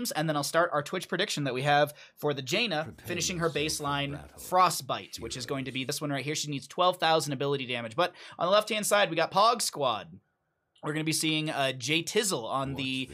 games, and then I'll start our Twitch prediction that we have for the Jaina finishing her baseline Frostbite, which is going to be this one right here. She needs 12,000 ability damage. But on the left-hand side, we got Pog Squad. We're going to be seeing Jay Tizzle on the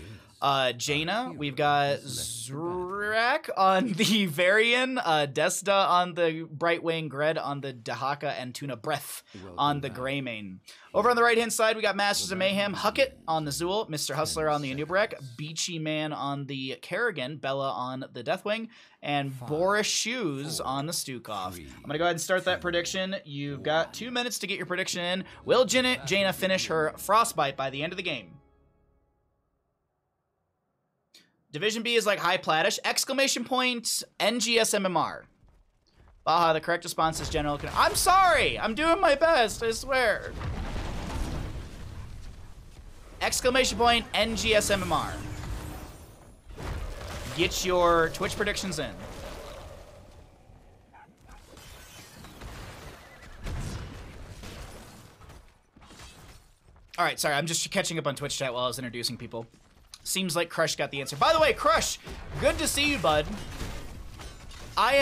Jaina. We've got Zrak on the Varian, Desta on the Brightwing, Gred on the Dahaka, and Tuna Breath on the Greymane. Over on the right-hand side, we got Masters of Mayhem, Huckett on the Zool, Mr. Hustler on the Anubarak, Beachy Man on the Kerrigan, Bella on the Deathwing, and Boris Shoes on the Stukov. I'm going to go ahead and start that prediction. You've got 2 minutes to get your prediction in. Will Jaina finish her Frostbite by the end of the game? Division B is like high platish. Exclamation point, NGSMMR. Baha, the correct response is general. I'm sorry! I'm doing my best, I swear. Exclamation point, NGSMMR. Get your Twitch predictions in. Alright, sorry, I'm just catching up on Twitch chat while I was introducing people. Seems like Crush got the answer. By the way, Crush, good to see you, bud. I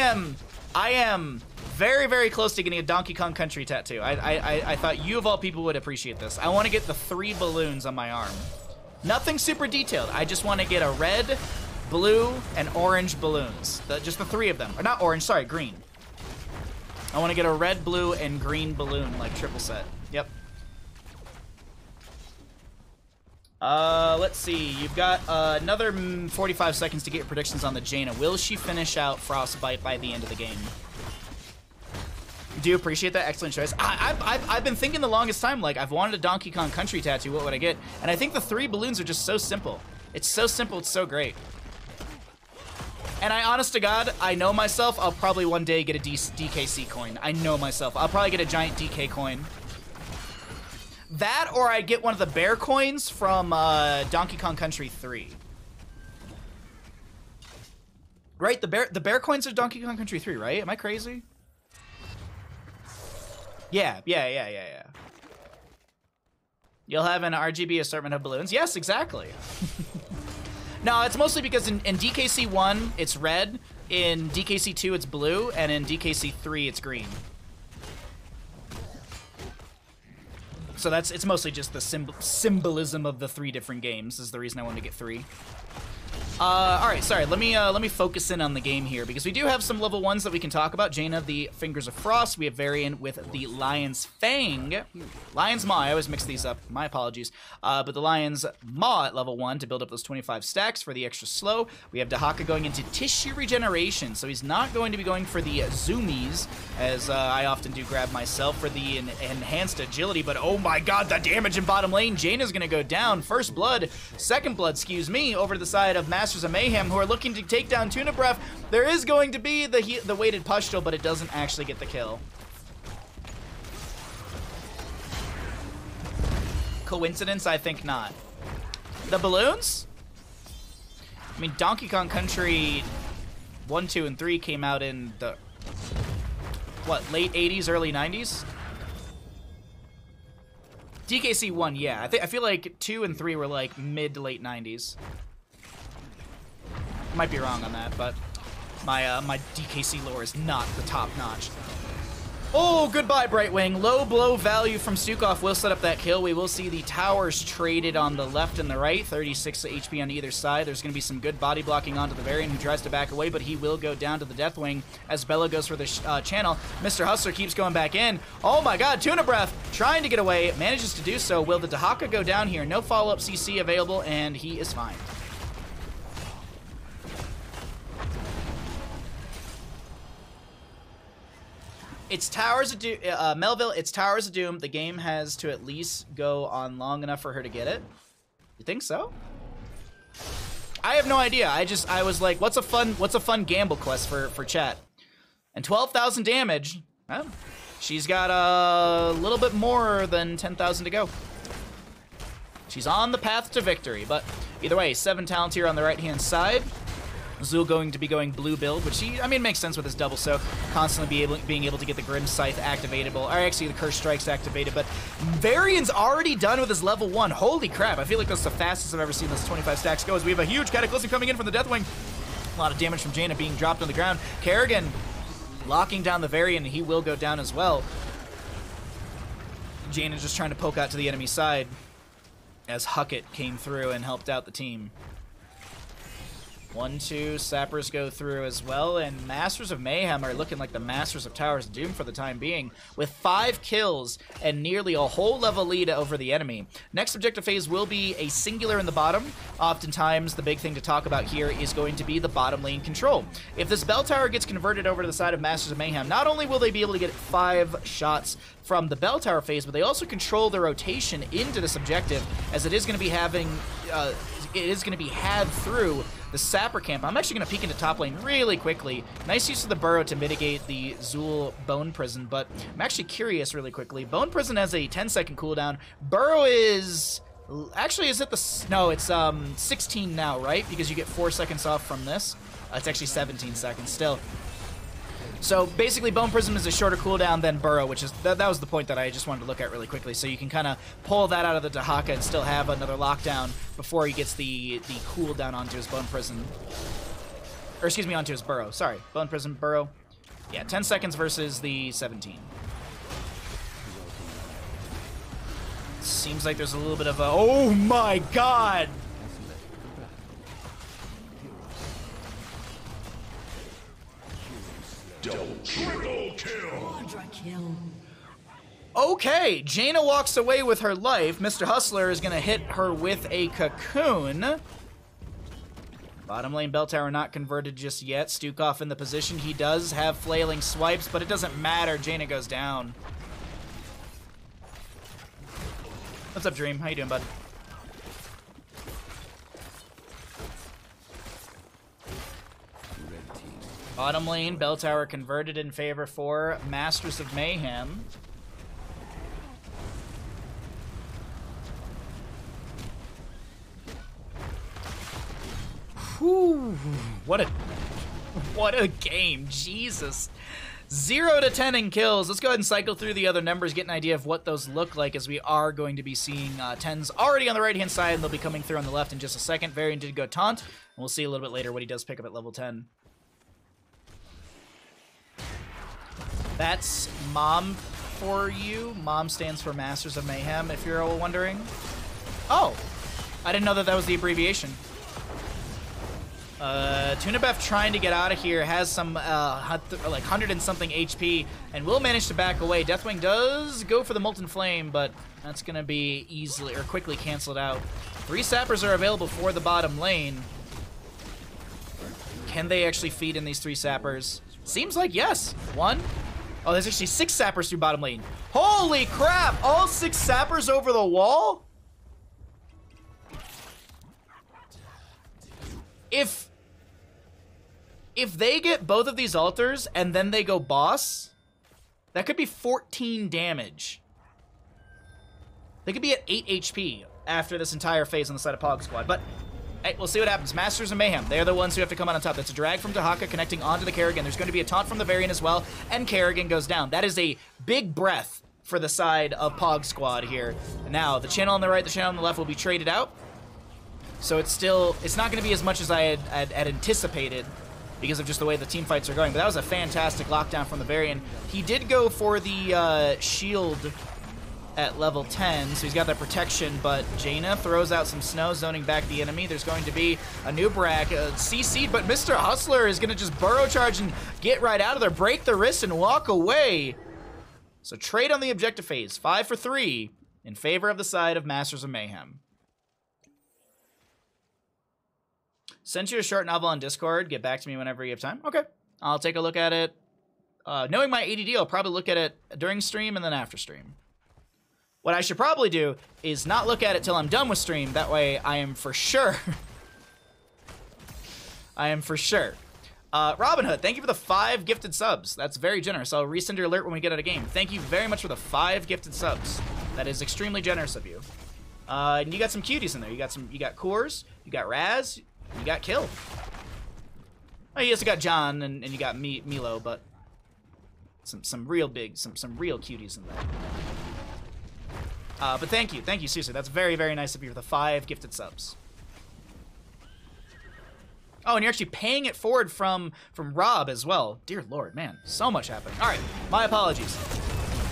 am very, very close to getting a Donkey Kong Country tattoo. I thought you of all people would appreciate this. I want to get the 3 balloons on my arm. Nothing super detailed. I just want to get a red, blue, and orange balloons. Just the 3 of them. Or not orange, sorry, green. I want to get a red, blue, and green balloon, like triple set. Yep. Let's see. You've got another 45 seconds to get your predictions on the Jaina. Will she finish out Frostbite by the end of the game? Do you appreciate that? Excellent choice. I've been thinking the longest time, like, I've wanted a Donkey Kong Country tattoo. What would I get? And I think the 3 balloons are just so simple. It's so simple. It's so great. And honest to God, I know myself. I'll probably one day get a DKC coin. I know myself. I'll probably get a giant DK coin. That, or I get one of the bear coins from Donkey Kong Country 3. Right, the bear coins are Donkey Kong Country 3, right? Am I crazy? Yeah. You'll have an RGB assortment of balloons. Yes, exactly. No, it's mostly because in DKC 1, it's red, in DKC 2, it's blue, and in DKC 3, it's green. So it's mostly just the symbolism of the 3 different games is the reason I wanted to get 3. All right, sorry. Let me focus in on the game here because we do have some level 1s that we can talk about. Jaina, the Fingers of Frost. We have Varian with the Lion's Fang. Lion's Maw. I always mix these up. My apologies. But the Lion's Maw at level 1 to build up those 25 stacks for the extra slow. We have Dahaka going into Tissue Regeneration, so he's not going to be going for the Zoomies, as I often do grab myself for the Enhanced Agility. But oh my god, the damage in bottom lane. Jaina's going to go down. First blood, second blood, excuse me, over to the side of Masters of Mayhem, who are looking to take down Tuna Breath. There is going to be the weighted pustule, but it doesn't actually get the kill. Coincidence? I think not. The balloons? I mean, Donkey Kong Country 1, 2, and 3 came out in the, what, late 80s, early 90s? DKC 1, yeah. I feel like 2 and 3 were like mid to late 90s. Might be wrong on that, but my DKC lore is not the top notch. Oh, goodbye, Brightwing. Low blow value from Stukov will set up that kill. We will see the towers traded on the left and the right. 36 HP on either side. There's going to be some good body blocking onto the Varian, who tries to back away, but he will go down to the Deathwing as Bella goes for the channel. Mr. Hustler keeps going back in. Oh my god, Tuna Breath trying to get away. Manages to do so. Will the Dahaka go down here? No follow-up CC available, and he is fine. It's Towers of Doom, Melville, it's Towers of Doom. The game has to at least go on long enough for her to get it. You think so? I have no idea. I was like, what's a fun gamble quest for chat? And 12,000 damage. Well, she's got a little bit more than 10,000 to go. She's on the path to victory, but either way, 7 talents here on the right-hand side. Zul going to be going blue build, which I mean, makes sense with his double soak, constantly being able to get the Grim Scythe activatable, or actually the Curse Strike's activated, but Varian's already done with his level 1. Holy crap, I feel like that's the fastest I've ever seen those 25 stacks go, as we have a huge Cataclysm coming in from the Deathwing. A lot of damage from Jaina being dropped on the ground. Kerrigan locking down the Varian, and he will go down as well. Jaina just trying to poke out to the enemy side as Huckett came through and helped out the team. 1-2, Sappers go through as well, and Masters of Mayhem are looking like the Masters of Towers of Doom for the time being, with 5 kills and nearly a whole level lead over the enemy. Next objective phase will be a singular in the bottom. Oftentimes, the big thing to talk about here is going to be the bottom lane control. If this bell tower gets converted over to the side of Masters of Mayhem, not only will they be able to get 5 shots from the bell tower phase, but they also control the rotation into this objective, as it is going to be having... it is going to be had through the Sapper camp. I'm actually going to peek into top lane really quickly. Nice use of the Burrow to mitigate the Zul Bone Prison, but I'm actually curious really quickly. Bone Prison has a 10-second cooldown. Burrow is... Actually, is it the... No, it's 16 now, right? Because you get 4 seconds off from this. It's actually 17 seconds still. So basically, Bone Prism is a shorter cooldown than Burrow, which is that was the point that I just wanted to look at really quickly. So you can kind of pull that out of the Dahaka and still have another lockdown before he gets the cooldown onto his Bone Prison. Or excuse me, onto his Burrow. Sorry, Bone Prison, Burrow. Yeah, 10 seconds versus the 17. Seems like there's a little bit of a... Oh my god! Triple kill. Okay, Jaina walks away with her life. Mr. Hustler is going to hit her with a cocoon. Bottom lane bell tower not converted just yet. Stukov in the position. He does have flailing swipes, but it doesn't matter. Jaina goes down. What's up, Dream? How you doing, bud? Bottom lane, bell tower converted in favor for Masters of Mayhem. Whew, what a game, Jesus. 0 to 10 in kills. Let's go ahead and cycle through the other numbers, get an idea of what those look like, as we are going to be seeing 10s already on the right-hand side, and they'll be coming through on the left in just a second. Varian did go taunt, and we'll see a little bit later what he does pick up at level 10. That's MOM for you. MOM stands for Masters of Mayhem, if you're all wondering. Oh, I didn't know that was the abbreviation. Tunabef trying to get out of here, has some like 100 and something HP, and will manage to back away. Deathwing does go for the Molten Flame, but that's going to be easily or quickly canceled out. 3 Sappers are available for the bottom lane. Can they actually feed in these 3 Sappers? Seems like yes. 1. Oh, there's actually 6 Sappers through bottom lane. Holy crap! All 6 Sappers over the wall? If they get both of these altars and then they go boss, that could be 14 damage. They could be at 8 HP after this entire phase on the side of Pog Squad, but hey, we'll see what happens. Masters of Mayhem, they're the ones who have to come out on top. That's a drag from Dahaka connecting onto the Kerrigan. There's going to be a taunt from the Varian as well, and Kerrigan goes down. That is a big breath for the side of Pog Squad here. Now, the channel on the right, the channel on the left will be traded out. So it's not going to be as much as I had anticipated because of just the way the team fights are going. But that was a fantastic lockdown from the Varian. He did go for the shield at level 10, so he's got that protection, but Jaina throws out some snow, zoning back the enemy. There's going to be a new Brack, CC'd, but Mr. Hustler is going to just burrow charge and get right out of there, break the wrist, and walk away. So trade on the objective phase, 5 for 3, in favor of the side of Masters of Mayhem. Sent you a short novel on Discord. Get back to me whenever you have time. Okay. I'll take a look at it. Knowing my ADD, I'll probably look at it during stream and then after stream. What I should probably do is not look at it till I'm done with stream. That way I am for sure. I am for sure. Robin Hood, thank you for the 5 gifted subs. That's very generous. I'll resend your alert when we get out of game. Thank you very much for the 5 gifted subs. That is extremely generous of you. And you got some cuties in there. You got Coors, you got Raz, you got Kill. Oh, you also got John, and you got Milo, but some real big, some real cuties in there. But thank you, seriously. That's very, very nice of you for the 5 gifted subs. Oh, and you're actually paying it forward from Rob as well. Dear Lord, man, so much happening. All right, my apologies.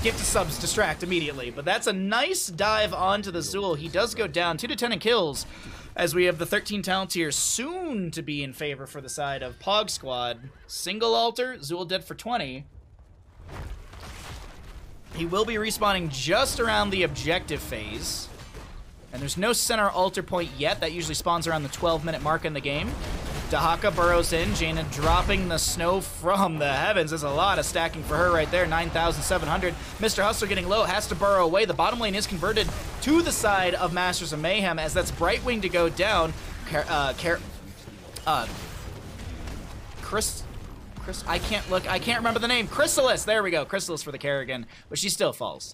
Gifted subs distract immediately, but that's a nice dive onto the Zool. He does go down 2 to 10 in kills, as we have the 13 talents here soon to be in favor for the side of Pog Squad. Single altar, Zool dead for 20. He will be respawning just around the objective phase. And there's no center altar point yet. That usually spawns around the 12-minute mark in the game. Dahaka burrows in. Jaina dropping the snow from the heavens. There's a lot of stacking for her right there. 9,700. Mr. Hustler getting low. Has to burrow away. The bottom lane is converted to the side of Masters of Mayhem as that's Brightwing to go down. I can't remember the name. Chrysalis. There we go. Chrysalis for the Kerrigan. But she still falls.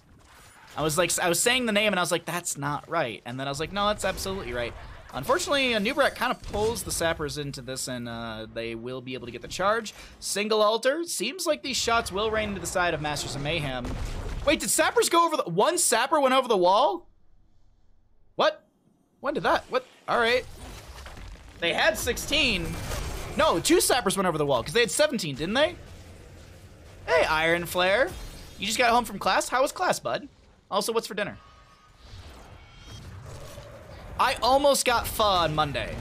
I was saying the name and I was like, that's not right. And then I was like, no, that's absolutely right. Unfortunately, Nubrak kind of pulls the Sappers into this, and they will be able to get the charge. Single altar. Seems like these shots will rain into the side of Masters of Mayhem. Wait, did Sappers go over the... One Sapper went over the wall? What? When did that... What? All right. They had 16. No, 2 Sappers went over the wall, because they had 17, didn't they? Hey, Iron Flare. You just got home from class? How was class, bud? Also, what's for dinner? I almost got pho on Monday.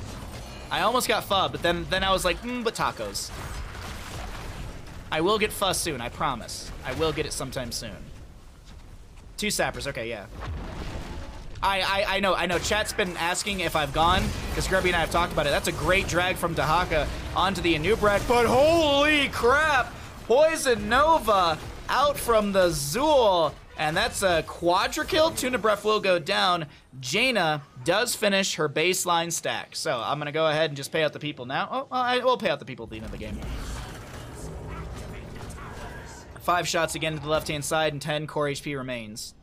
I almost got pho, but then I was like, but tacos. I will get pho soon, I promise. I will get it sometime soon. 2 Sappers, okay, yeah. I know. Chat's been asking if I've gone, because Grubby and I have talked about it. That's a great drag from Dahaka onto the Anubrak, but holy crap! Poison Nova out from the Zool. And that's a quadra kill. Tuna Breath will go down. Jaina does finish her baseline stack. So I'm going to go ahead and just pay out the people now. Oh, I will pay out the people at the end of the game. 5 shots again to the left-hand side and 10 core HP remains.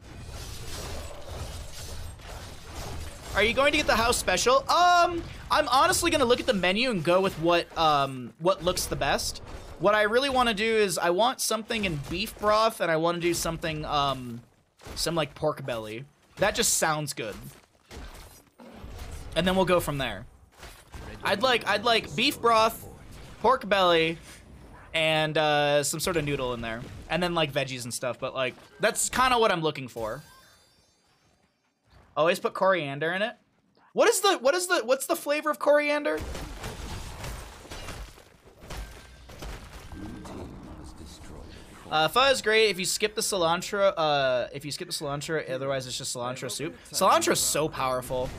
Are you going to get the house special? I'm honestly going to look at the menu and go with what looks the best. What I really want to do is I want something in beef broth, and I want to do something, some like pork belly. That just sounds good. And then we'll go from there. I'd like beef broth, pork belly, and some sort of noodle in there, and then like veggies and stuff. But like that's kind of what I'm looking for. Always put coriander in it. What's the flavor of coriander? Pho is great if you skip the cilantro. Otherwise it's just cilantro soup. Cilantro is so powerful.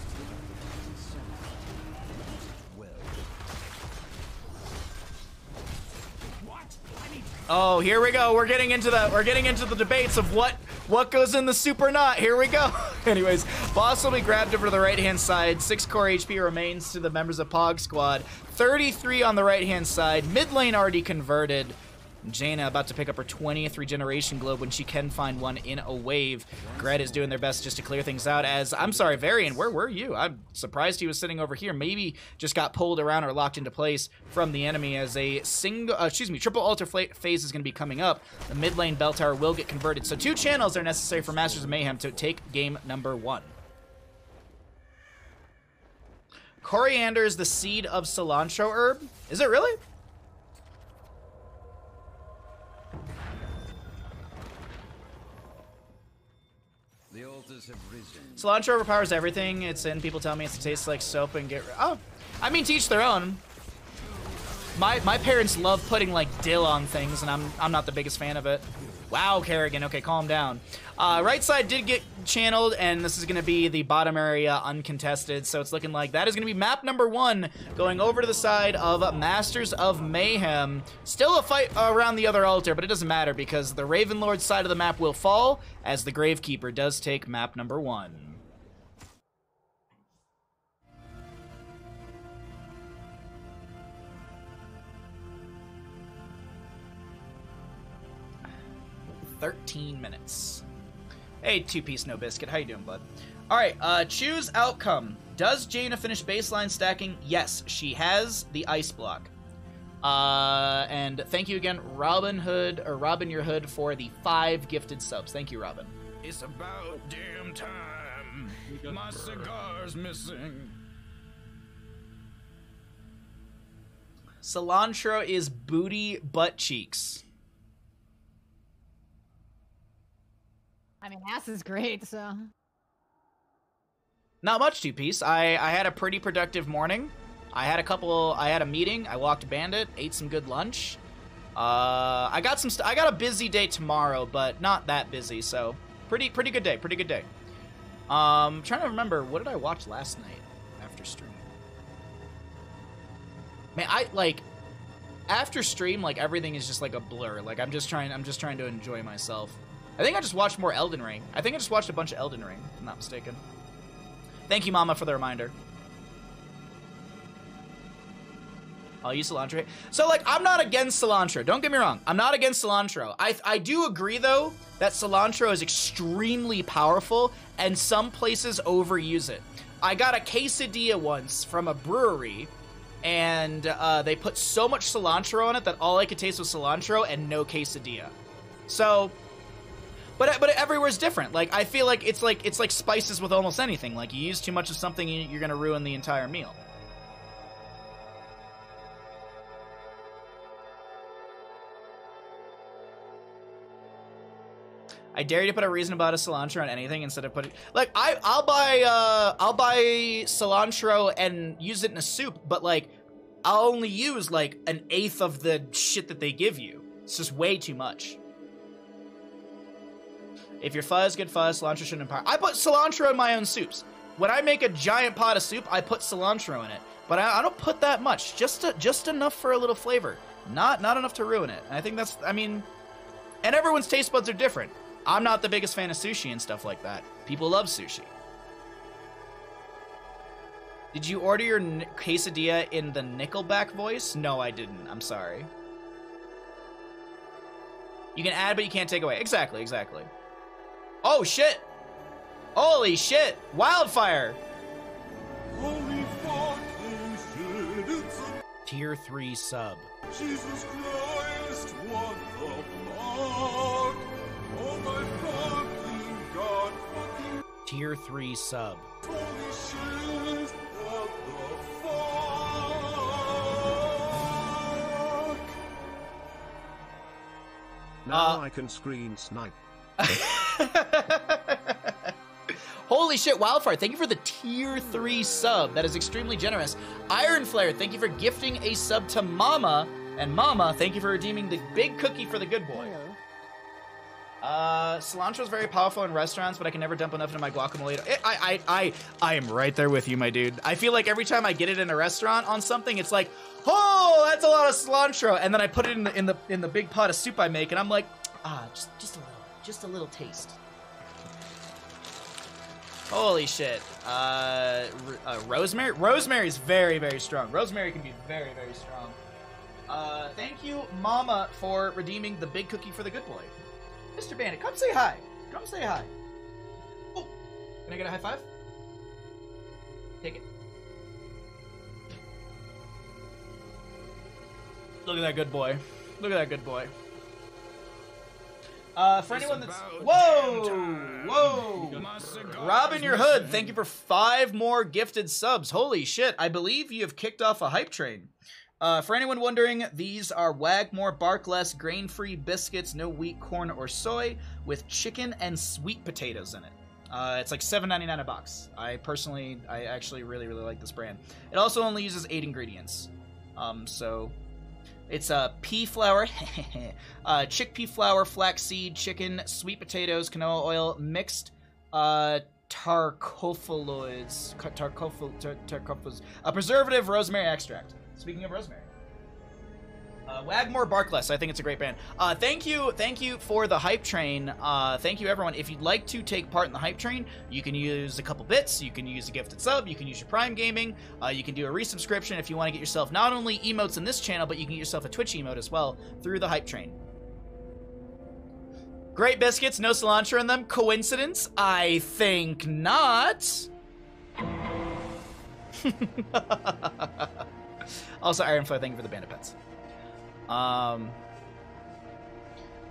Oh, here we go. We're getting into the debates of what goes in the soup or not. Here we go. Anyways, boss will be grabbed over to the right-hand side. 6 core HP remains to the members of Pog Squad. 33 on the right-hand side. Mid lane already converted. Jaina about to pick up her 20th regeneration globe when she can find one in a wave. Gret is doing their best just to clear things out as, I'm sorry, Varian, where were you? I'm surprised he was sitting over here. Maybe just got pulled around or locked into place from the enemy as a triple altar phase is going to be coming up. The mid lane bell tower will get converted. So 2 channels are necessary for Masters of Mayhem to take game number 1. Coriander is the seed of cilantro herb. Is it really? The altars have risen. Cilantro overpowers everything it's in. People tell me it tastes like soap and get... Oh, I mean, to each their own. My parents love putting, like, dill on things, and I'm not the biggest fan of it. Wow, Kerrigan. Okay, calm down. Right side did get channeled, and this is going to be the bottom area uncontested, so it's looking like that is going to be map number 1 going over to the side of Masters of Mayhem. Still a fight around the other altar, but it doesn't matter because the Ravenlord side of the map will fall as the Gravekeeper does take map number 1. $13 minutes. Hey, 2-piece no biscuit. How you doing, bud? All right, choose outcome. Does Jaina finish baseline stacking? Yes, she has the ice block. And thank you again, Robin Hood, or Robin Your Hood, for the 5 gifted subs. Thank you, Robin. It's about damn time. My cigar's missing. Cilantro is booty butt cheeks. I mean, ass is great, so. Not much, two-piece. I had a pretty productive morning. I had a meeting. I walked Bandit, ate some good lunch. I got a busy day tomorrow, but not that busy, so pretty good day. Trying to remember, what did I watch last night after stream? Man, after stream, like, everything is just like a blur. Like, I'm just trying to enjoy myself. I think I just watched more Elden Ring. I think I just watched a bunch of Elden Ring, if I'm not mistaken. Thank you, Mama, for the reminder. I'll use cilantro. So, like, I'm not against cilantro. Don't get me wrong. I'm not against cilantro. I do agree, though, that cilantro is extremely powerful, and some places overuse it. I got a quesadilla once from a brewery, and they put so much cilantro on it that all I could taste was cilantro and no quesadilla. So, but everywhere's different. Like, I feel like it's like spices with almost anything. Like, you use too much of something, you're gonna ruin the entire meal. I dare you to put a reason about a cilantro on anything instead of putting, like, I'll buy cilantro and use it in a soup, but like I'll only use like 1/8 of the shit that they give you. It's just way too much. If your fuzz, get fuzz, cilantro shouldn't empower. I put cilantro in my own soups. When I make a giant pot of soup, I put cilantro in it, but I don't put that much. Just enough for a little flavor, not enough to ruin it. And I think that's, I mean, and everyone's taste buds are different. I'm not the biggest fan of sushi and stuff like that. People love sushi. Did you order your quesadilla in the Nickelback voice? No, I didn't. I'm sorry. You can add, but you can't take away. Exactly. Oh, shit. Holy shit. Wildfire. Holy fucking shit, it's a Tier 3 sub. Jesus Christ, what the fuck? Oh my fucking god, fucking Tier 3 sub. holy shit, what the fuck? Now I can screen snipe. Holy shit, Wildfire, thank you for the Tier 3 sub. That is extremely generous. Iron Flare, thank you for gifting a sub to Mama. And Mama, thank you for redeeming the big cookie for the good boy. Cilantro is very powerful in restaurants, but I can never dump enough into my guacamole. I am right there with you, my dude. I feel like every time I get it in a restaurant on something, it's like, oh, that's a lot of cilantro, and then I put it in the big pot of soup I make, and I'm like, just a little taste. Holy shit. Rosemary? Rosemary's very, very strong. Rosemary can be very, very strong. Thank you, Mama, for redeeming the big cookie for the good boy. Mr. Bandit, come say hi. Come say hi. Oh, can I get a high five? Take it. Look at that good boy. Look at that good boy. For anyone that's... Whoa! Robin Your Hood, thank you for 5 more gifted subs. Holy shit, I believe you have kicked off a hype train. For anyone wondering, these are Wagmore Barkless grain-free biscuits, no wheat, corn, or soy, with chicken and sweet potatoes in it. It's like $7.99 a box. I actually really, really like this brand. It also only uses 8 ingredients. So it's pea flour, chickpea flour, flaxseed, chicken, sweet potatoes, canola oil, mixed tarcophyloids, a preservative, rosemary extract. Speaking of rosemary. Wagmore Barkless, I think it's a great band. Thank you for the hype train. Thank you, everyone. If you'd like to take part in the hype train, you can use a couple bits, you can use a gifted sub, you can use your Prime Gaming, you can do a resubscription if you want to get yourself not only emotes in this channel, but you can get yourself a Twitch emote as well through the hype train. Great biscuits, no cilantro in them. Coincidence? I think not. Also, Ironflow, thank you for the bandit pets.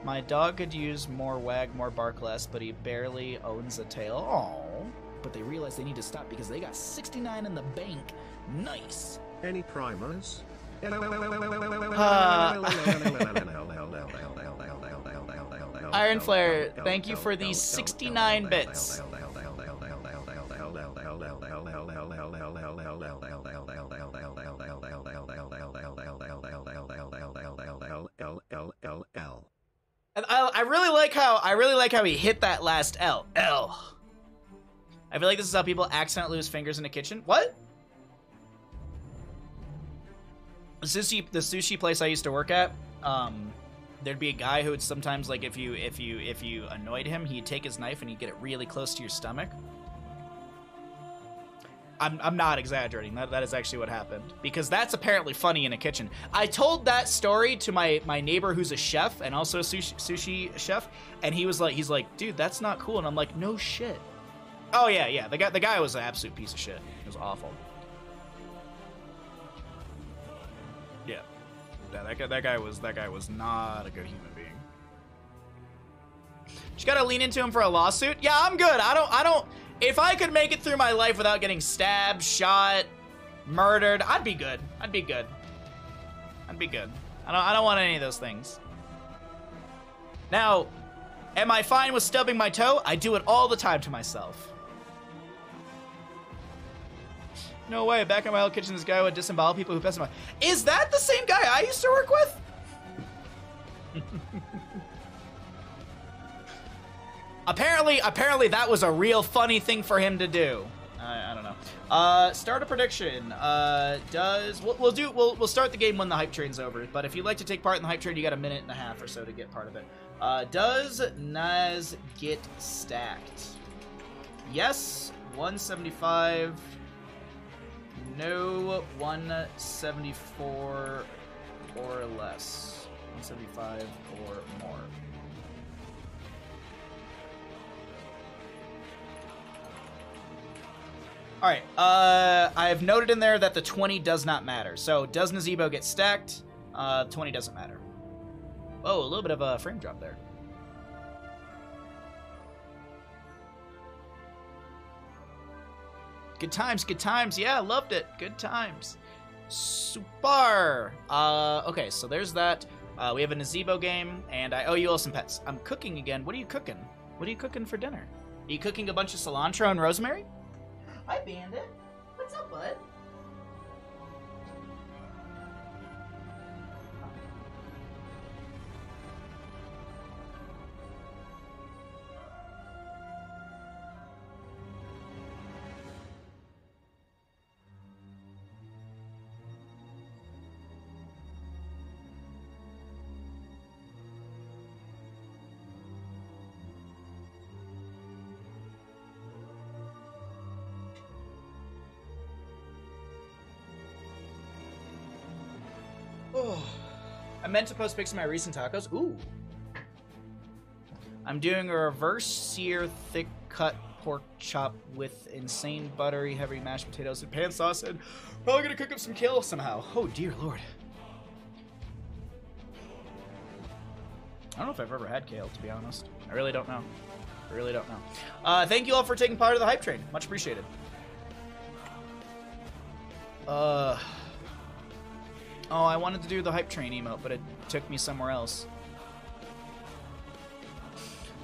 My dog could use more wag, more bark less, but he barely owns a tail. Oh, but they realize they need to stop because they got 69 in the bank. Nice. Any primers? Iron Flare, thank you for the 69 bits. And I really like how he hit that last L. L. I feel like this is how people accidentally lose fingers in a kitchen. What? The sushi place I used to work at, there'd be a guy who would sometimes, like, if you annoyed him, he'd take his knife and he'd get it really close to your stomach. I'm not exaggerating. That is actually what happened, because that's apparently funny in a kitchen. I told that story to my neighbor who's a chef and also a sushi chef, and he's like, dude, that's not cool. And I'm like, no shit. Oh yeah. The guy was an absolute piece of shit. It was awful. Yeah. That guy was not a good human being. Just gotta lean into him for a lawsuit. Yeah, I'm good. I don't. If I could make it through my life without getting stabbed, shot, murdered, I'd be good. I'd be good. I don't want any of those things. Now, am I fine with stubbing my toe? I do it all the time to myself. No way. Back in my old kitchen, this guy would disembowel people who pissed him off. Is that the same guy I used to work with? Apparently that was a real funny thing for him to do. I don't know. Start a prediction. We'll start the game when the hype train's over. But if you'd like to take part in the hype train, you got a minute and a half or so to get part of it. Does Naz get stacked? Yes, 175. No, 174 or less. 175 or more. All right, I've noted in there that the 20 does not matter. So does Nazebo get stacked? 20 doesn't matter. Oh, a little bit of a frame drop there. Good times, good times. Yeah, loved it. Good times. Super. Okay, so there's that. We have a Nazebo game, and I owe you all some pets. I'm cooking again. What are you cooking? What are you cooking for dinner? Are you cooking a bunch of cilantro and rosemary? Hi, Bandit. What's up, bud? I meant to post pics of my recent tacos. Ooh. I'm doing a reverse sear thick cut pork chop with insane buttery heavy mashed potatoes and pan sauce, and probably gonna cook up some kale somehow. Oh dear lord. I don't know if I've ever had kale, to be honest. I really don't know. Thank you all for taking part of the hype train. Much appreciated. Oh, I wanted to do the hype train emote, but it took me somewhere else.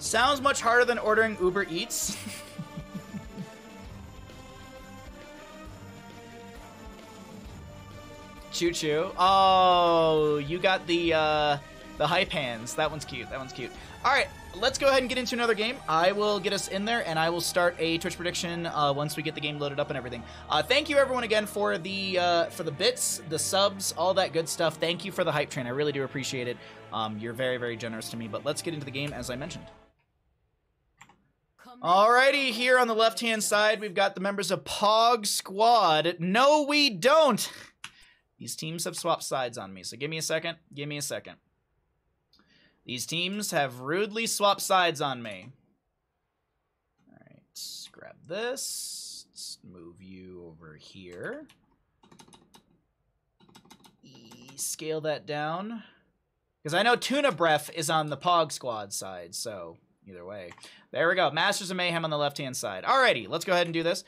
Sounds much harder than ordering Uber Eats. Choo choo. Oh, you got the hype hands. That one's cute. All right, let's go ahead and get into another game. I will get us in there, and I will start a Twitch prediction once we get the game loaded up and everything. Thank you, everyone, again for the bits, the subs, all that good stuff. Thank you for the hype train. I really do appreciate it. You're very, very generous to me. But let's get into the game, as I mentioned. Alrighty, here on the left-hand side, we've got the members of Pog Squad. No, we don't. These teams have swapped sides on me, so give me a second. These teams have rudely swapped sides on me. All right, let's grab this. Let's move you over here. Scale that down. Because I know Tuna Breath is on the Pog Squad side, so either way. There we go. Masters of Mayhem on the left-hand side. Alrighty, let's go ahead and do this.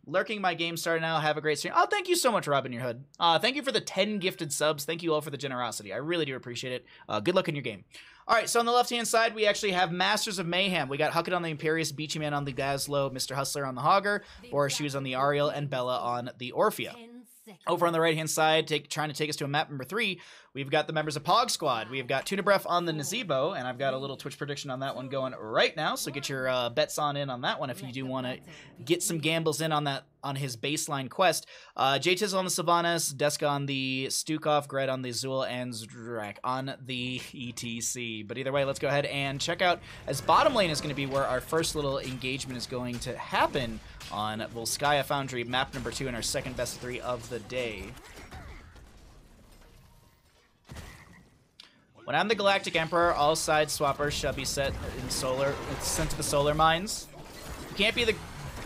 Lurking my game started now. Have a great stream. Oh, thank you so much, Robin Your Hood. Thank you for the 10 gifted subs. Thank you all for the generosity. I really do appreciate it. Good luck in your game. All right, so on the left-hand side, we actually have Masters of Mayhem. We got Huckett on the Imperious, Beachy Man on the Gazlo, Mr. Hustler on the Hogger, Boris Shoes on the Ariel, and Bella on the Orphea. Over on the right-hand side, trying to take us to a map number 3, we've got the members of Pog Squad. We've got Tuna Breath on the Nazebo, and I've got a little Twitch prediction on that one going right now, so get your bets in on that one if you do want to get some gambles in on that on his baseline quest. J-Tiz on the Sylvanas, Deska on the Stukov, Gred on the Zul, and Zdrak on the ETC. But either way, let's go ahead and check out, as bottom lane is going to be where our first little engagement is going to happen on Volskaya Foundry, map number 2 in our second best of 3 of the day. When I'm the Galactic Emperor, all side swappers shall be sent to the solar mines. You can't be the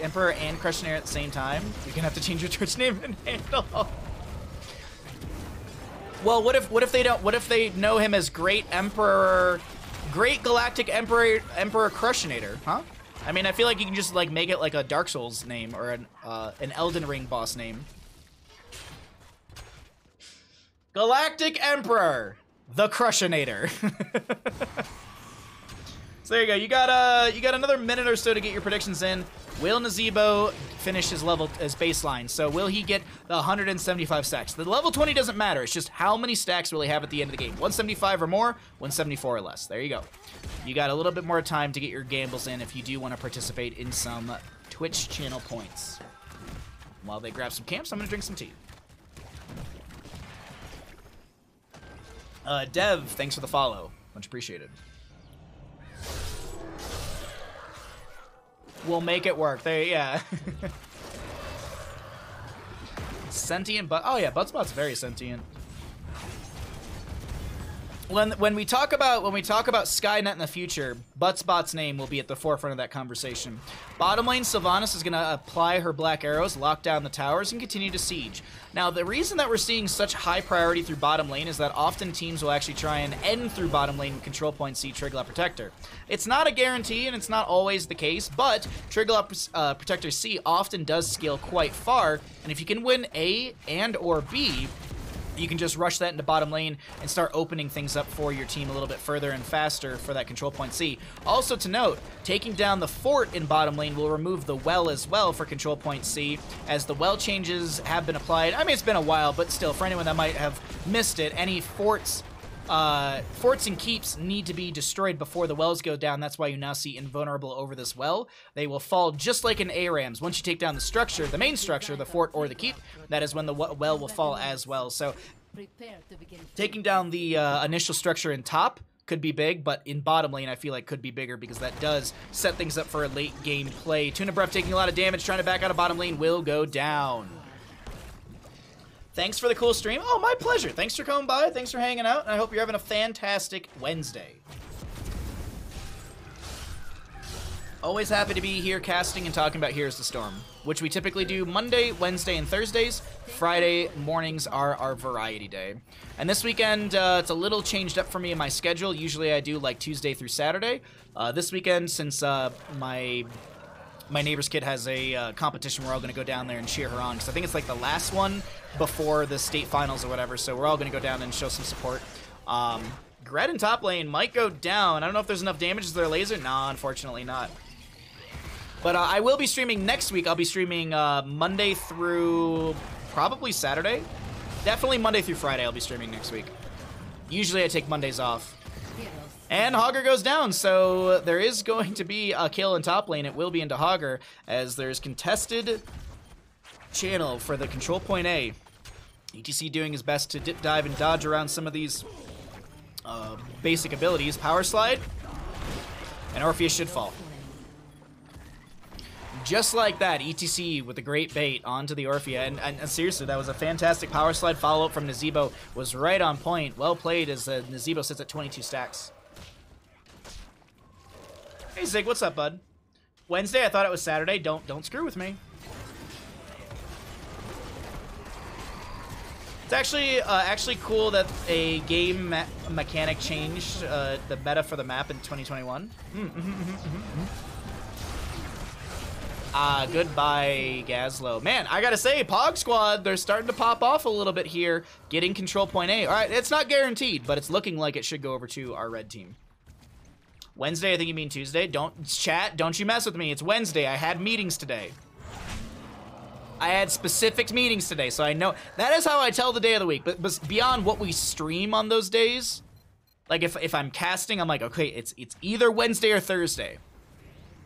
Emperor and Crushionator at the same time. You're gonna have to change your Twitch name and handle. Well, what if they don't? What if they know him as Great Emperor, Great Galactic Emperor Crushionator? Huh? I mean, I feel like you can just like make it like a Dark Souls name or an Elden Ring boss name. Galactic Emperor, the Crushionator. So there you go. You got another minute or so to get your predictions in. Will Nazebo finish his baseline? So will he get the 175 stacks? The level 20 doesn't matter. It's just how many stacks will he have at the end of the game. 175 or more, 174 or less. There you go. You got a little bit more time to get your gambles in if you do want to participate in some Twitch channel points. While they grab some camps, I'm going to drink some tea. Dev, thanks for the follow. Much appreciated. We'll make it work. There, yeah. Sentient, but oh yeah, Budspot's very sentient. When we talk about Skynet in the future, Buttspot's name will be at the forefront of that conversation. Bottom lane, Sylvanas is going to apply her black arrows, lock down the towers, and continue to siege. Now, the reason that we're seeing such high priority through bottom lane is that often teams will actually try and end through bottom lane with Control Point C, Triglop Protector. It's not a guarantee, and it's not always the case, but Triglop Protector C often does scale quite far, and if you can win A and or B, you can just rush that into bottom lane and start opening things up for your team a little bit further and faster for that Control Point C. Also to note, taking down the fort in bottom lane will remove the well as well for Control Point C, as the well changes have been applied. I mean, it's been a while, but still, for anyone that might have missed it, any forts and keeps need to be destroyed before the wells go down. That's why you now see invulnerable over this well. They will fall just like in ARAMs. Once you take down the structure, the main structure, the fort or the keep, that is when the well will fall as well. So taking down the initial structure in top could be big, but in bottom lane I feel like could be bigger because that does set things up for a late game play. Tuna Breath taking a lot of damage, trying to back out of bottom lane, will go down. Thanks for the cool stream. Oh, my pleasure. Thanks for coming by. Thanks for hanging out. And I hope you're having a fantastic Wednesday. Always happy to be here casting and talking about Here's the Storm, which we typically do Monday, Wednesday, and Thursdays. Friday mornings are our variety day. And this weekend, it's a little changed up for me in my schedule. Usually I do like Tuesday through Saturday. This weekend, since my neighbor's kid has a competition, we're all going to go down there and cheer her on, because I think it's like the last one before the state finals or whatever, so we're all going to go down and show some support. Gred in top lane might go down. I don't know if there's enough damage. Is there a laser? Nah, unfortunately not. But I will be streaming next week. I'll be streaming Monday through probably Saturday. Definitely Monday through Friday I'll be streaming next week. Usually I take Mondays off. And Hogger goes down, so there is going to be a kill in top lane. It will be into Hogger, as there's contested channel for the Control Point A. ETC doing his best to dip, dive, and dodge around some of these basic abilities. Power Slide, and Orpheus should fall. Just like that, ETC with a great bait onto the Orphea, and seriously, that was a fantastic Power Slide follow-up from Nazebo. Was right on point. Well played, as Nazebo sits at 22 stacks. Hey Zig, what's up, bud? Wednesday? I thought it was Saturday. Don't screw with me. It's actually cool that a game mechanic changed the meta for the map in 2021. Goodbye, Gazlo. Man, I gotta say, Pog Squad, they're starting to pop off a little bit here, getting control point A. All right, it's not guaranteed, but it's looking like it should go over to our red team. Wednesday, I think you mean Tuesday. Don't you mess with me. It's Wednesday. I had meetings today. I had specific meetings today, so I know. That is how I tell the day of the week. But beyond what we stream on those days, like if I'm casting, I'm like, okay, it's either Wednesday or Thursday.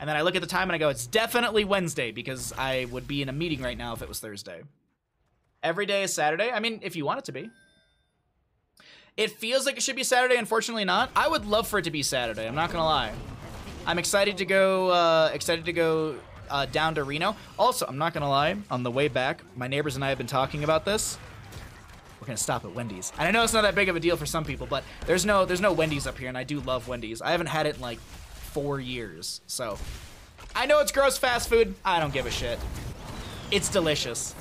And then I look at the time and I go, it's definitely Wednesday, because I would be in a meeting right now if it was Thursday. Every day is Saturday. I mean, if you want it to be. It feels like it should be Saturday, unfortunately not. I would love for it to be Saturday, I'm not gonna lie. I'm excited to go down to Reno. Also, I'm not gonna lie, on the way back, my neighbors and I have been talking about this. We're gonna stop at Wendy's. And I know it's not that big of a deal for some people, but there's no Wendy's up here, and I do love Wendy's. I haven't had it in like 4 years, so. I know it's gross fast food, I don't give a shit. It's delicious.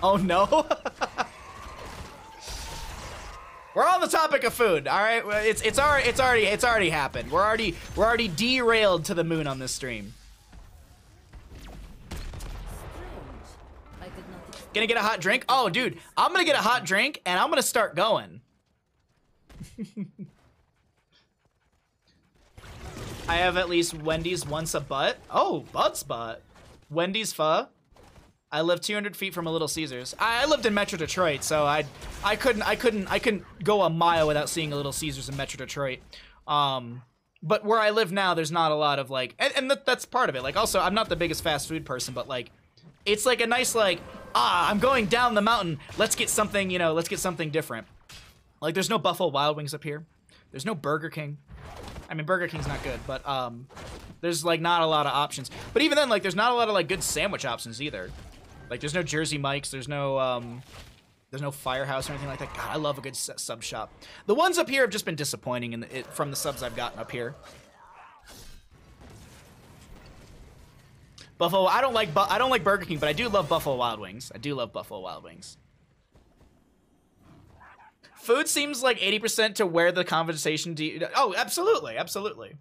Oh no. We're on the topic of food, all right? It's already happened. We're already derailed to the moon on this stream. Gonna get a hot drink? Oh, dude, I'm gonna get a hot drink and I'm gonna start going. I have at least Wendy's once a butt. Oh, butt's butt. Wendy's pho. I live 200 feet from a Little Caesars. I lived in Metro Detroit, so I couldn't go a mile without seeing a Little Caesars in Metro Detroit. But where I live now, there's not a lot of like, and that's part of it. Like, also, I'm not the biggest fast food person, but like, it's like a nice like, I'm going down the mountain. Let's get something, you know, let's get something different. Like, there's no Buffalo Wild Wings up here. There's no Burger King. I mean, Burger King's not good, but there's like not a lot of options. But even then, like, there's not a lot of like good sandwich options either. Like, there's no Jersey Mike's, there's no Firehouse or anything like that. God, I love a good sub shop. The ones up here have just been disappointing from the subs I've gotten up here. Buffalo, I don't like Burger King, but I do love Buffalo Wild Wings. I do love Buffalo Wild Wings. Food seems like 80% to where the conversation oh, absolutely, absolutely.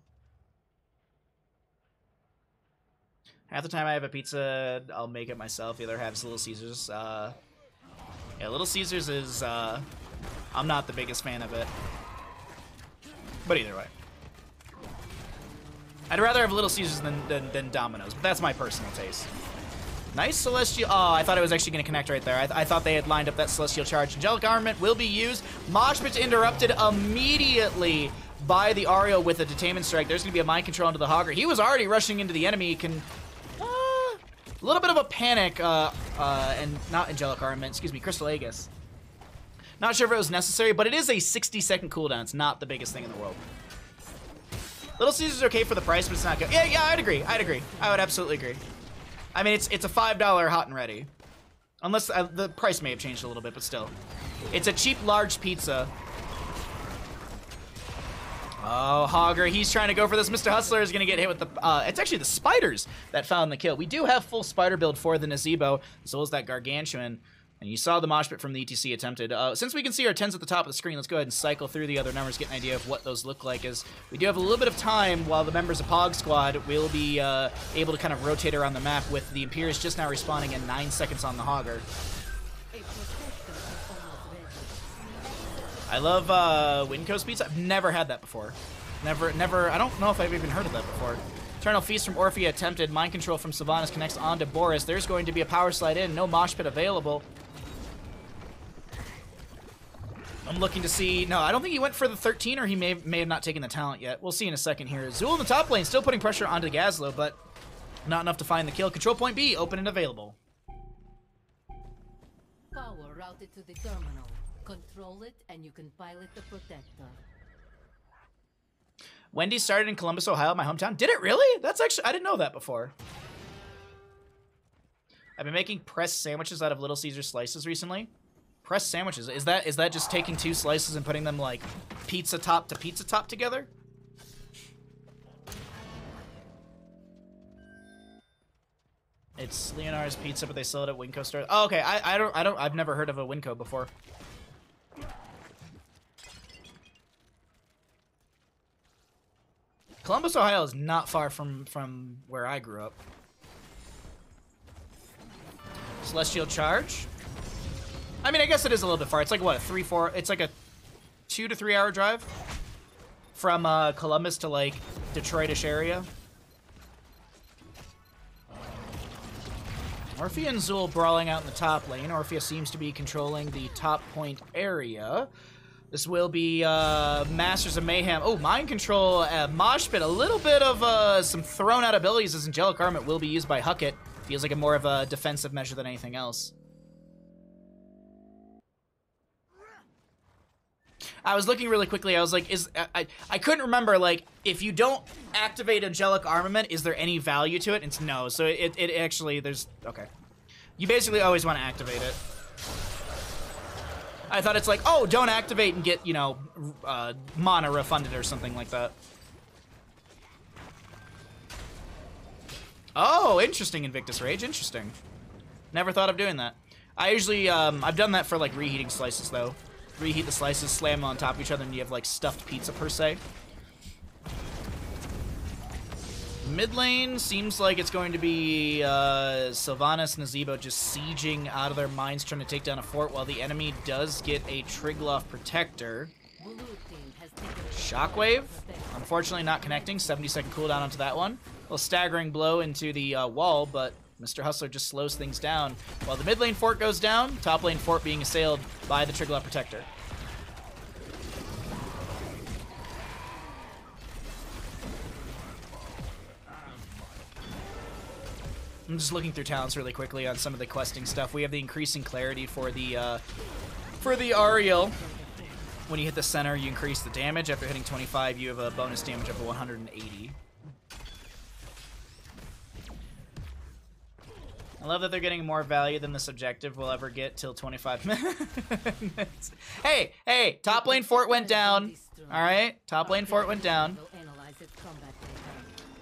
Half the time I have a pizza, I'll make it myself. The other half is Little Caesars. Yeah, Little Caesars is, I'm not the biggest fan of it. But either way. I'd rather have Little Caesars than Domino's, but that's my personal taste. Nice Celestial. Oh, I thought it was actually going to connect right there. I thought they had lined up that Celestial Charge. Angelic Armament will be used. Mosh Pit interrupted immediately by the Ariel with a Detainment Strike. There's going to be a Mind Control into the Hogger. He was already rushing into the enemy. A little bit of a panic, and not Angelic Armament, excuse me, Crystal Aegis. Not sure if it was necessary, but it is a 60-second cooldown. It's not the biggest thing in the world. Little Caesars okay for the price, but it's not good. Yeah, I'd agree. I would absolutely agree. I mean, it's a $5 hot and ready. Unless the price may have changed a little bit, but still. It's a cheap, large pizza. Oh, Hogger, he's trying to go for this. Mr. Hustler is going to get hit with the... it's actually the spiders that found the kill. We do have full spider build for the Nazebo, as well as that Gargantuan. And you saw the mosh pit from the ETC attempted. Since we can see our 10s at the top of the screen, let's go ahead and cycle through the other numbers, get an idea of what those look like. As we do have a little bit of time while the members of Pog Squad will be able to kind of rotate around the map, with the Imperius just now respawning in 9 seconds on the Hogger. I love Windcoast Pizza. I've never had that before. Never, I don't know if I've even heard of that before. Eternal Feast from Orphea attempted. Mind Control from Sylvanas connects on to Boris. There's going to be a power slide in. No mosh pit available. I'm looking to see... No, I don't think he went for the 13, or he may have not taken the talent yet. We'll see in a second here. Zool in the top lane, still putting pressure onto Gazlo, but not enough to find the kill. Control point B, open and available. Power routed to the terminal. Control it, and you can pilot the Protector. Wendy's started in Columbus, Ohio, my hometown. Did it really? That's actually... I didn't know that before. I've been making pressed sandwiches out of Little Caesar slices recently. Pressed sandwiches. Is that just taking 2 slices and putting them like pizza top to pizza top together? It's Leonardo's Pizza, but they sell it at Winco stores. Oh, okay. I've never heard of a Winco before. Columbus, Ohio is not far from where I grew up. Celestial Charge. I mean, I guess it is a little bit far. It's like what, it's like a 2 to 3 hour drive from Columbus to like Detroitish area. Orphea and Zul brawling out in the top lane. Orphea seems to be controlling the top point area. This will be Masters of Mayhem. Oh, Mind Control, Mosh Pit. A little bit of some thrown out abilities as Angelic Armament will be used by Huckett. Feels like more of a defensive measure than anything else. I was looking really quickly. I was like, I couldn't remember, like, if you don't activate Angelic Armament, is there any value to it? It's no. So it actually, there's, okay. You basically always want to activate it. I thought it's like, oh, don't activate and get, you know, mana refunded or something like that. Oh, interesting, Invictus Rage. Interesting. Never thought of doing that. I usually, I've done that for, like, reheating slices, though. Reheat the slices, slam them on top of each other, and you have, like, stuffed pizza, per se. Mid lane seems like it's going to be Sylvanas and Azebo just sieging out of their mines, trying to take down a fort, while the enemy does get a Trigloff Protector. Shockwave, unfortunately not connecting. 70-second cooldown onto that one. A little staggering blow into the wall, but Mr. Hustler just slows things down. While the mid lane fort goes down, top lane fort being assailed by the Trigloff Protector. I'm just looking through talents really quickly on some of the questing stuff. We have the increasing clarity for the Ariel. When you hit the center, you increase the damage. After hitting 25, you have a bonus damage of 180. I love that they're getting more value than this objective will ever get till 25 minutes. Hey, top lane fort went down. All right, top lane fort went down.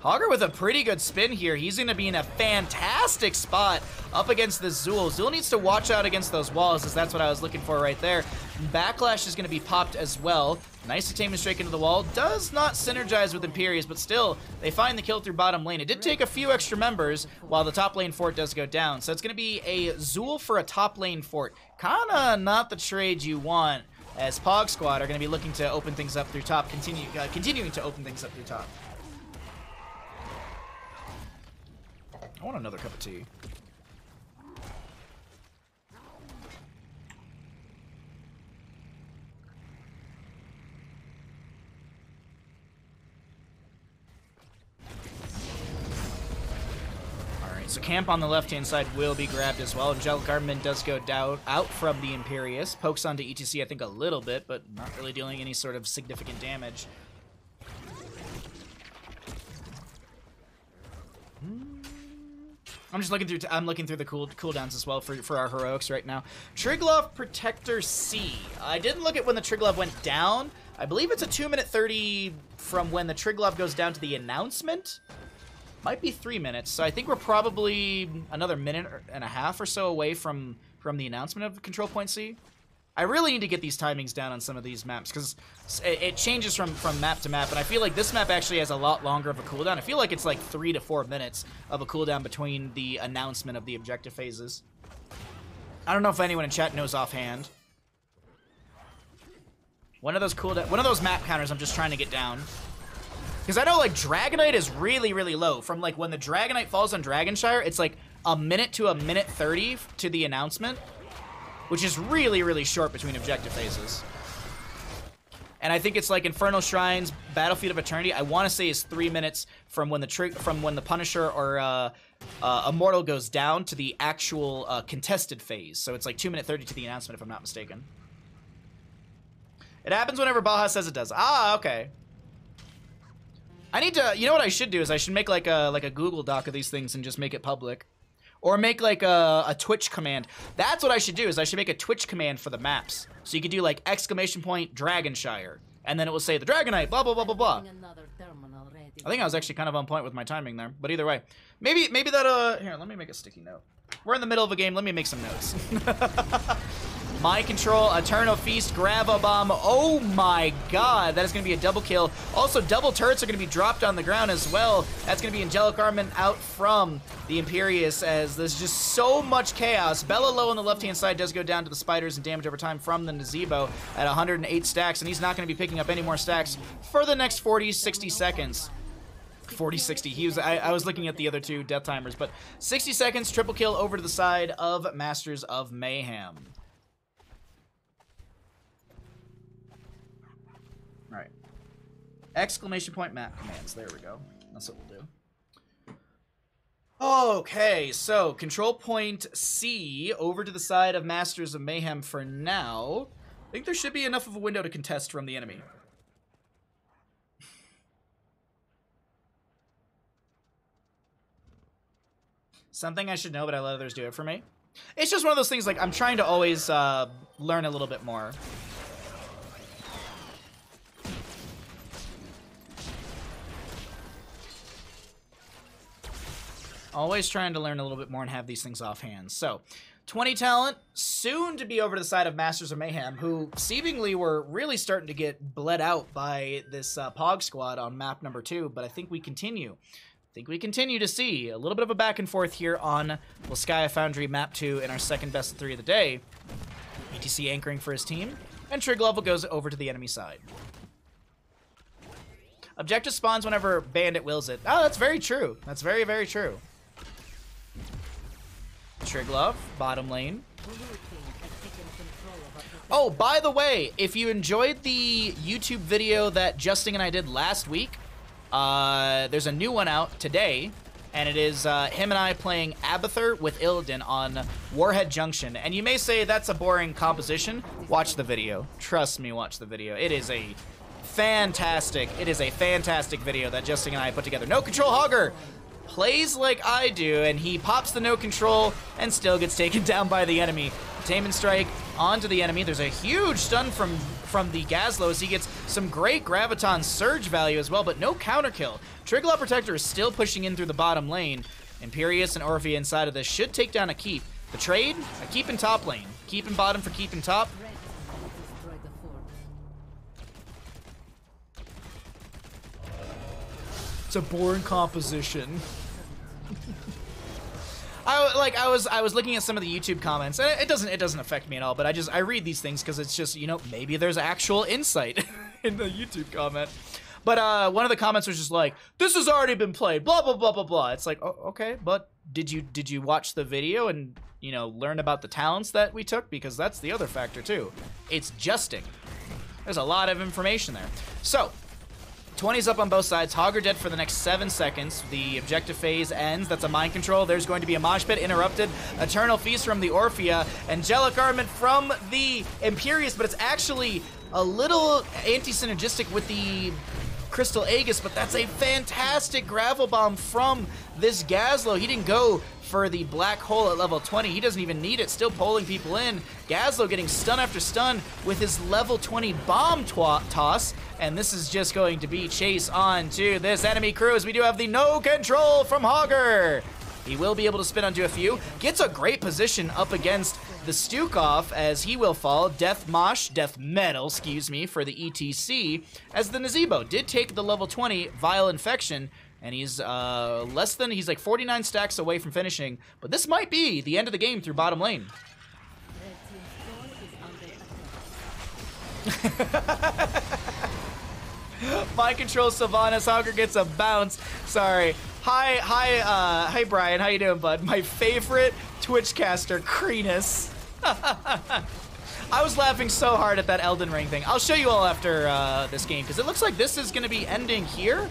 Hogger with a pretty good spin here. He's going to be in a fantastic spot up against the Zul. Zul needs to watch out against those walls, as that's what I was looking for right there. Backlash is going to be popped as well. Nice attainment strike into the wall. Does not synergize with Imperius, but still, they find the kill through bottom lane. It did take a few extra members, while the top lane fort does go down. So it's going to be a Zul for a top lane fort. Kinda not the trade you want, as Pog Squad are going to be looking to open things up through top, continuing to open things up through top. I want another cup of tea. Alright, so camp on the left-hand side will be grabbed as well. Angelic Armament does go down out from the Imperius. Pokes onto ETC, I think, a little bit, but not really dealing any sort of significant damage. I'm just looking through. I'm looking through the cooldowns as well for our heroics right now. Trigloff Protector C. I didn't look at when the Trigloff went down. I believe it's a 2-minute 30 from when the Trigloff goes down to the announcement. Might be 3 minutes. So I think we're probably another minute and a half or so away from the announcement of Control Point C. I really need to get these timings down on some of these maps, because it changes from map to map, and I feel like this map actually has a lot longer of a cooldown. I feel like it's like 3 to 4 minutes of a cooldown between the announcement of the objective phases. I don't know if anyone in chat knows offhand. One of those map counters I'm just trying to get down. Because I know, like, Dragonite is really, really low. From, like, when the Dragonite falls on Dragonshire, it's like a minute to a minute 30 to the announcement, which is really, really short between objective phases. And I think it's like Infernal Shrines, Battlefield of Eternity, I want to say is 3 minutes from when the Punisher or Immortal goes down to the actual contested phase. So it's like 2-minute 30 to the announcement, if I'm not mistaken. It happens whenever Baja says it does. Ah, okay. I need to, you know what I should do is I should make like a Google Doc of these things and just make it public. Or make like a Twitch command. That's what I should do, is I should make a Twitch command for the maps. So you could do like exclamation point Dragonshire. And then it will say the Dragonite, blah, blah, blah, blah, blah. Another terminal ready. I think I was actually kind of on point with my timing there. But either way, maybe that, here, let me make a sticky note. We're in the middle of a game. Let me make some notes. Mind Control, Eternal Feast, Grab-A-Bomb. Oh my god, that is going to be a double kill. Also, double turrets are going to be dropped on the ground as well. That's going to be Angelic Armament out from the Imperius, as there's just so much chaos. Bella low on the left-hand side does go down to the spiders and damage over time from the Nazebo at 108 stacks, and he's not going to be picking up any more stacks for the next 40, 60 seconds. 40, 60. I was looking at the other two death timers, but 60 seconds, triple kill over to the side of Masters of Mayhem. Right. Exclamation point map commands. There we go. That's what we'll do. Okay, so control point C over to the side of Masters of Mayhem for now. I think there should be enough of a window to contest from the enemy. Something I should know, but I let others do it for me. It's just one of those things, like, I'm trying to always learn a little bit more. Always trying to learn a little bit more and have these things offhand. So, 20 talent, soon to be over to the side of Masters of Mayhem, who seemingly were really starting to get bled out by this Pog squad on map number 2, but I think we continue. To see a little bit of a back and forth here on Volskaya Foundry map 2 in our second best of 3 of the day. ETC anchoring for his team, and Trig level goes over to the enemy side. Objective spawns whenever Bandit wills it. Oh, that's very true. That's very, very true. Triglove, bottom lane. Oh, by the way, if you enjoyed the YouTube video that Justin and I did last week, there's a new one out today, and it is him and I playing Abathur with Illidan on Warhead Junction. And you may say that's a boring composition. Watch the video. Trust me, watch the video. It is a fantastic video that Justin and I put together. No Control Hogger plays like I do, and he pops the no control and still gets taken down by the enemy. Containment Strike onto the enemy. There's a huge stun from the Gazlo as he gets some great Graviton surge value as well, but no counter kill. Triglaw Protector is still pushing in through the bottom lane. Imperius and Orphea inside of this should take down a keep. The trade, a keep in top lane. Keep in bottom for keep in top. It's a boring composition. I was looking at some of the YouTube comments, and it doesn't affect me at all, but I read these things because it's just, you know, maybe there's actual insight in the YouTube comment. But one of the comments was just like, this has already been played, blah blah blah blah blah. It's like, oh, okay, but did you watch the video and, you know, learn about the talents that we took? Because that's the other factor too. It's justing. There's a lot of information there. So 20's up on both sides. Hogger dead for the next 7 seconds. The objective phase ends. That's a mind control. There's going to be a mosh pit interrupted. Eternal Feast from the Orphea. Angelic Armament from the Imperius, but it's actually a little anti-synergistic with the Crystal Aegis, but that's a fantastic gravel bomb from this Gazlo. He didn't go for the black hole at level 20. He doesn't even need it. Still pulling people in. Gazlo getting stun after stun with his level 20 bomb toss. And this is just going to be chase on to this enemy crew as we do have the no control from Hogger. He will be able to spin onto a few. Gets a great position up against the Stukov as he will fall. Death metal, excuse me, for the ETC. As the Nazebo did take the level 20 Vile Infection. And he's he's like 49 stacks away from finishing. But this might be the end of the game through bottom lane. Mind control Sylvanas. Hogger gets a bounce. Sorry. Hi, Brian. How you doing, bud? My favorite Twitch caster, Kreenus. I was laughing so hard at that Elden Ring thing. I'll show you all after this game, because it looks like this is going to be ending here.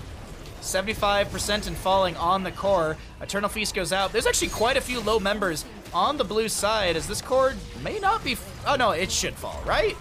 75% and falling on the core. Eternal Feast goes out. There's actually quite a few low members on the blue side, as this core may not be... Oh, no, it should fall, right?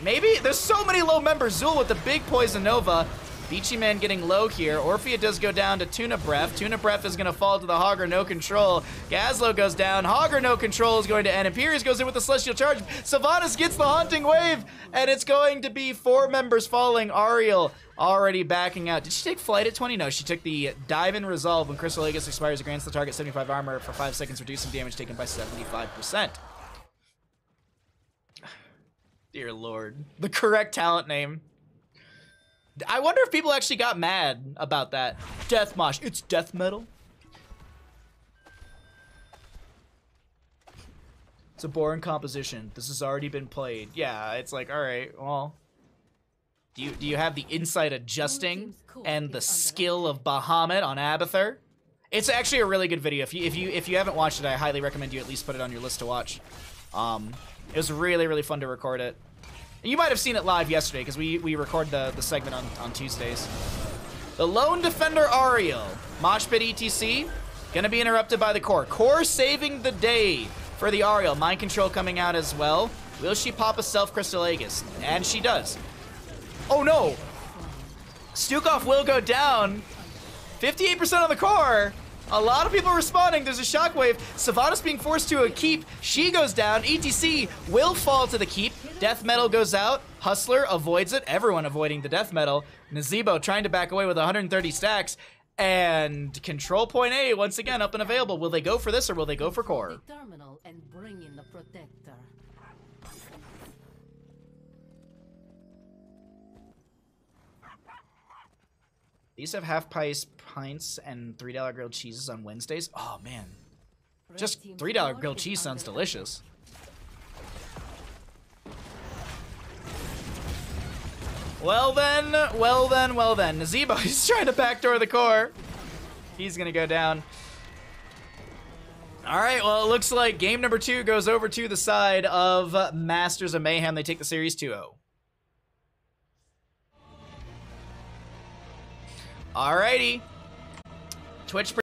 Maybe? There's so many low members. Zul with the big Poison Nova. Beachy Man getting low here. Orphea does go down to Tuna Breath. Tuna Breath is going to fall to the Hogger, no control. Gazlo goes down. Hogger, no control, is going to end. Imperius goes in with the Celestial Charge. Sylvanas gets the Haunting Wave, and it's going to be 4 members falling. Ariel already backing out. Did she take flight at 20? No, she took the Dive and Resolve. When Crystal Aegis expires, it grants the target 75 armor for 5 seconds, reducing damage taken by 75%. Dear Lord. The correct talent name. I wonder if people actually got mad about that. Death Mosh. It's death metal. It's a boring composition. This has already been played. Yeah, it's like, all right, well, do you have the insight adjusting and the skill of Bahamut on Abathur? It's actually a really good video. If you haven't watched it, I highly recommend you at least put it on your list to watch. It was really fun to record it. You might have seen it live yesterday because we record the segment on Tuesdays. The Lone Defender Ariel. Mosh Pit ETC. Gonna be interrupted by the Core. Core saving the day for the Ariel. Mind Control coming out as well. Will she pop a Self Crystal Aegis? And she does. Oh no! Stukov will go down. 58% on the Core. A lot of people responding. There's a shockwave. Sylvanas being forced to a keep. She goes down. ETC will fall to the keep. Death Metal goes out. Hustler avoids it. Everyone avoiding the Death Metal. Nazebo trying to back away with 130 stacks. And Control Point A once again up and available. Will they go for this or will they go for Core? The terminal and bring in the protector. These have half price pints and $3 grilled cheeses on Wednesdays. Oh man, just $3 grilled cheese sounds delicious. Well then. Nazebo, he's trying to backdoor the Core. He's gonna go down. All right, well, it looks like game number 2 goes over to the side of Masters of Mayhem. They take the series 2-0. Alrighty. Twitch